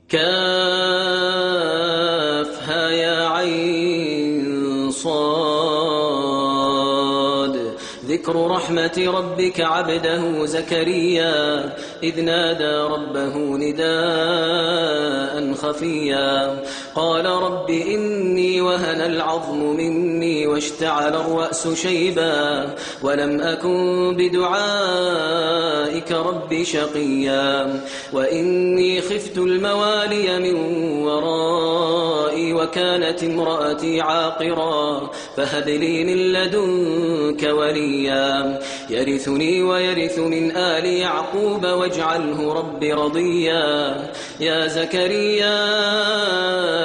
كافها يا عين صاد. ذكر رحمة ربك عبده زكريا إذ نادى ربه نداء خفيا قال رب إني وهن العظم مني واشتعل الرأس شيبا ولم أكن بدعائك رب شقيا وإني خفت الموالي من ورائي وكانت امرأتي عاقرا فهب لي من لدنك وليا يرثني ويرث من آل يعقوب واجعله رب رضيا يا زكريا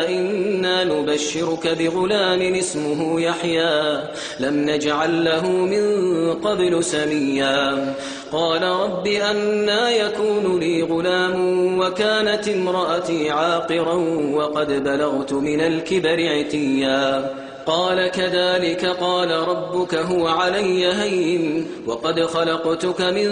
إنا نبشرك بغلام اسمه يحيى لم نجعل له من قبل سميا قال رب أنى يكون لي غلام وكانت امرأتي عاقرا وقد بلغت من الكبر عتيا قال كذلك قال ربك هو علي هين وقد خلقتك من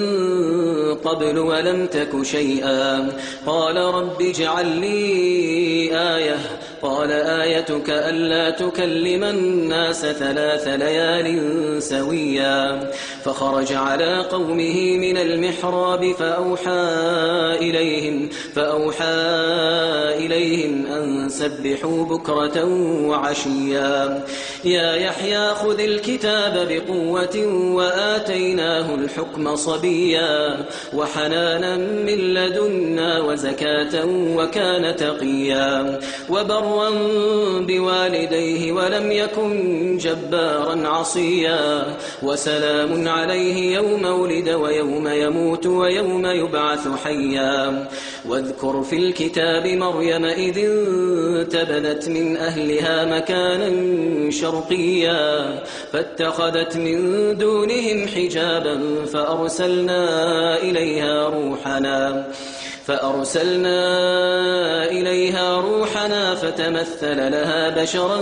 قبل ولم تك شيئا قال رب اجعل لي آية قال آيتك ألا تكلم الناس 3 ليال سويا فخرج على قومه من المحراب فأوحى إليهم أن سبحوا بكرة وعشيا يا يحيى خذ الكتاب بقوة وآتيناه الحكم صبيا وحنانا من لدنا وزكاة وكان تقيا وبرا بوالديه ولم يكن جبارا عصيا وسلام عليه يوم ولد ويوم يموت ويوم يبعث حيا واذكر في الكتاب مريم إذ انتبذت من أهلها مكانا شرقيا فاتخذت من دونهم حجابا فأرسلنا إليها روحنا فتمثل لها بشرا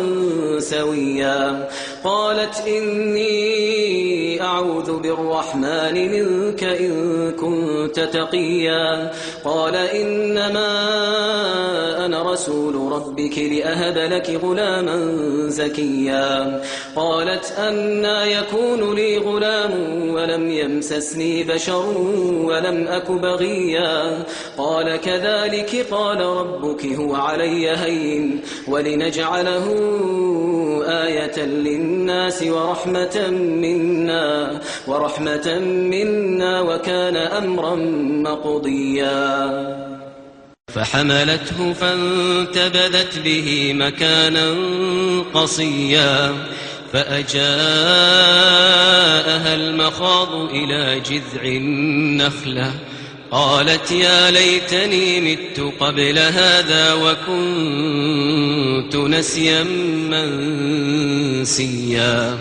سويا قالت إني أعوذ بالرحمن منك إن كنت تقيا قال إنما أنا رسول ربك لأهب لك غلاما زكيا قالت أنى يكون لي غلام ولم يمسسني بشر ولم أك بغيا قال كذلك قال ربك هو علي هين ولنجعله آية للناس ورحمة منا وكان أمرا مقضيا فحملته فانتبذت به مكانا قصيا فأجاءها المخاض إلى جذع النخلة قالت يا ليتني مت قبل هذا وكنت نسيا منسيا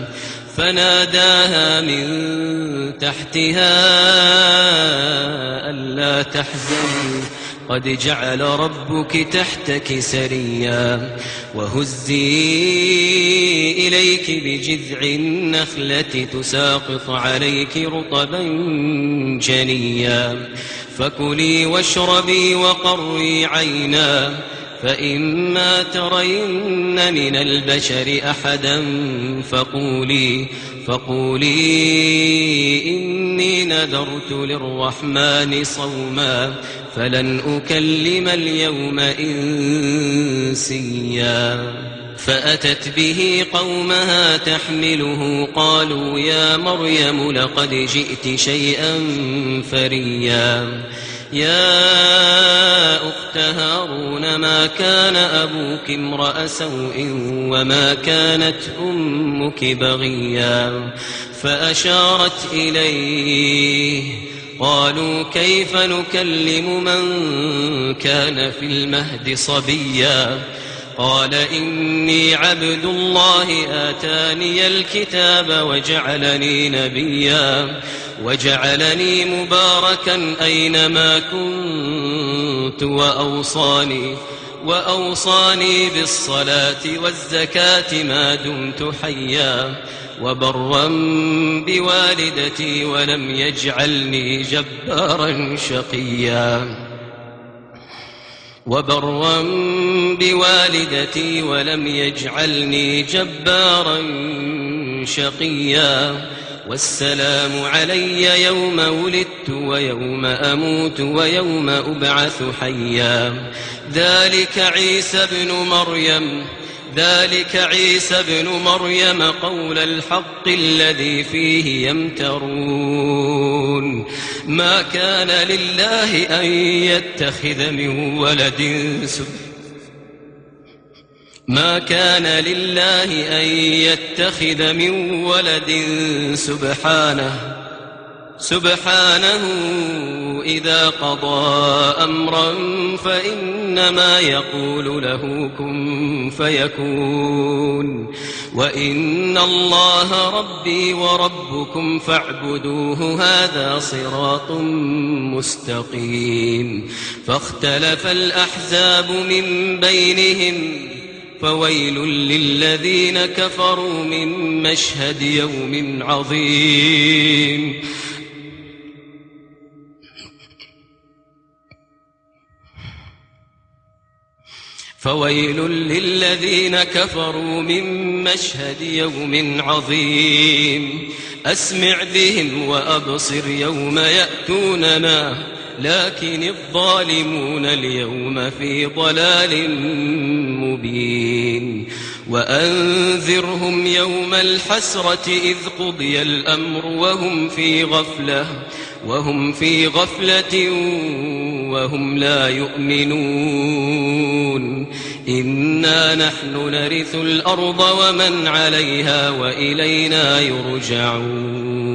فناداها من تحتها ألا تحزني قد جعل ربك تحتك سريا وهزي إليك بجذع النخلة تساقط عليك رطبا جنيا فكلي واشربي وقري عينا فإما ترين من البشر أحدا فقولي إني نذرت للرحمن صوما فلن أكلم اليوم إنسيا فأتت به قومها تحمله قالوا يا مريم لقد جئت شيئا فريا يا أخت هارون ما كان أبوك امرأ سوء وما كانت أمك بغيا فأشارت إليه قالوا كيف نكلم من كان في المهد صبيا قال إني عبد الله آتاني الكتاب وجعلني نبيا وجعلني مباركا أينما كنت وأوصاني بالصلاة والزكاة ما دمت حيا وبرا بوالدتي ولم يجعلني جبارا شقيا وبرا بوالدتي ولم يجعلني جبارا شقيا والسلام علي يوم ولدت ويوم أموت ويوم أبعث حيا ذلك عيسى ابن مريم قول الحق الذي فيه يمترون ما كان لله أن يتخذ من ولد سبحانه إذا قضى أمرا فإنما يقول له كن فيكون وإن الله ربي وربكم فاعبدوه هذا صراط مستقيم فاختلف الأحزاب من بينهم فويل للذين كفروا من مشهد يوم عظيم فويل للذين كفروا من مشهد يوم عظيم أسمع بهم وأبصر يوم يأتوننا لكن الظالمون اليوم في ضلال مبين وأنذرهم يوم الحسرة إذ قضي الأمر وهم في غفلة وهم لا يؤمنون إنا نحن نرث الأرض ومن عليها وإلينا يرجعون